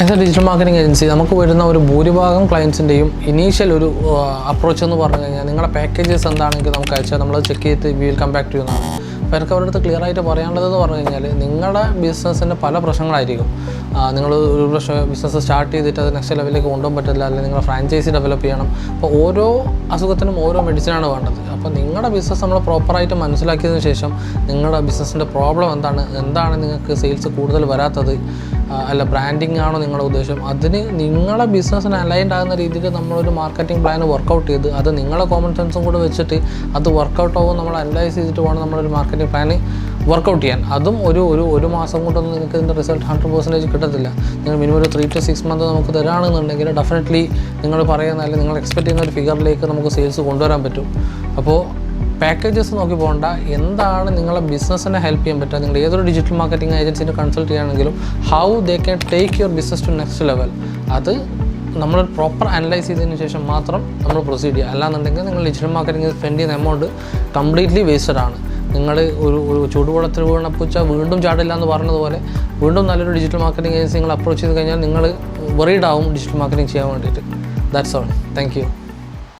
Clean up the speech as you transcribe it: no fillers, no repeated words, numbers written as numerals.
As A digital marketing agency നമുക്ക് വരുന്ന ഒരു ഭൂരിഭാഗം ക്ലയൻസിൻ്റെയും ഇനീഷ്യൽ ഒരു അപ്രോച്ച് എന്ന് പറഞ്ഞു കഴിഞ്ഞാൽ നിങ്ങളുടെ പാക്കേജസ് എന്താണെങ്കിൽ നമുക്ക് അയച്ചാൽ നമ്മൾ ചെക്ക് ചെയ്തിട്ട് we will come back to എന്നാണ്. അപ്പോൾ എനിക്ക് അവരുടെ അടുത്ത് ക്ലിയർ ആയിട്ട് പറയാനുള്ളതെന്ന് പറഞ്ഞു കഴിഞ്ഞാൽ നിങ്ങളുടെ ബിസിനസ്സിന് പല പ്രശ്നങ്ങളായിരിക്കും. നിങ്ങൾ ഒരു ബിസിനസ് സ്റ്റാർട്ട് ചെയ്തിട്ട് അത് നെക്സ്റ്റ് ലെവലിലേക്ക് കൊണ്ടുപോകാൻ പറ്റില്ല, അല്ലെങ്കിൽ നിങ്ങൾ ഫ്രാഞ്ചൈസി ഡെവലപ്പ് ചെയ്യണം. അപ്പോൾ ഓരോ അസുഖത്തിനും ഓരോ മെഡിസിനാണ് വേണ്ടത്. അപ്പോൾ നിങ്ങളുടെ ബിസിനസ് നമ്മൾ പ്രോപ്പറായിട്ട് മനസ്സിലാക്കിയതിന് ശേഷം നിങ്ങളുടെ ബിസിനസ്സിൻ്റെ പ്രോബ്ലം എന്താണ് നിങ്ങൾക്ക് സെയിൽസ് കൂടുതൽ വരാത്തത്, അല്ല ബ്രാൻഡിങ് ആണോ നിങ്ങളുടെ ഉദ്ദേശം, അതിന് നിങ്ങളുടെ ബിസിനസ്സിന് അലൈൻഡ് ആകുന്ന രീതിയിൽ നമ്മളൊരു മാർക്കറ്റിംഗ് പ്ലാൻ വർക്കൗട്ട് ചെയ്ത് അത് നിങ്ങളെ കോമൺ സെൻസും കൂടെ വെച്ചിട്ട് അത് വർക്കൗട്ട് ആവും നമ്മൾ അനലൈസ് ചെയ്തിട്ട് വേണം നമ്മളൊരു മാർക്കറ്റിംഗ് പ്ലാന് വർക്കൗട്ട് ചെയ്യാൻ. അതും ഒരു മാസം കൊണ്ടൊന്നും നിങ്ങൾക്ക് ഇതിൻ്റെ റിസൾട്ട് 100% കിട്ടത്തില്ല. നിങ്ങൾ മിനിമം ഒരു 3 to 6 months നമുക്ക് തരാണെന്നുണ്ടെങ്കിൽ ഡെഫിനറ്റ്ലി നിങ്ങൾ പറയുന്ന അല്ലെങ്കിൽ നിങ്ങൾ എക്സ്പെക്ട് ചെയ്യുന്ന ഒരു ഫിഗറിലേക്ക് നമുക്ക് സെയിൽസ് കൊണ്ടുവരാൻ പറ്റും. അപ്പോൾ പാക്കേജസ് നോക്കി പോകേണ്ട, എന്താണ് നിങ്ങളെ ബിസിനസ്സിനെ ഹെൽപ്പ് ചെയ്യാൻ പറ്റുക. നിങ്ങൾ ഏതൊരു ഡിജിറ്റൽ മാർക്കറ്റിംഗ് ഏജൻസിനെ കൺസൾട്ട് ചെയ്യുകയാണെങ്കിലും how they can take your business to next level, അത് നമ്മൾ പ്രോപ്പർ അനലൈസ് ചെയ്തതിന് ശേഷം മാത്രം നമ്മൾ പ്രൊസീഡ് ചെയ്യുക. അല്ലാന്നുണ്ടെങ്കിൽ നിങ്ങൾ ഡിജിറ്റൽ മാർക്കറ്റിംഗ് സ്പെൻഡ് ചെയ്യുന്ന എമൗണ്ട് കംപ്ലീറ്റ്ലി വേസ്റ്റഡ് ആണ്. നിങ്ങൾ ഒരു ചൂടുവെള്ളത്തിൽ വീണ പൂച്ച വീണ്ടും ചാടില്ല എന്ന് പറഞ്ഞതുപോലെ വീണ്ടും നല്ലൊരു ഡിജിറ്റൽ മാർക്കറ്റിംഗ് ഏജൻസി നിങ്ങൾ അപ്രോച്ച് ചെയ്ത് കഴിഞ്ഞാൽ നിങ്ങൾ വറീഡ് ആവും ഡിജിറ്റൽ മാർക്കറ്റിംഗ് ചെയ്യാൻ വേണ്ടിയിട്ട്. That's all. Thank you.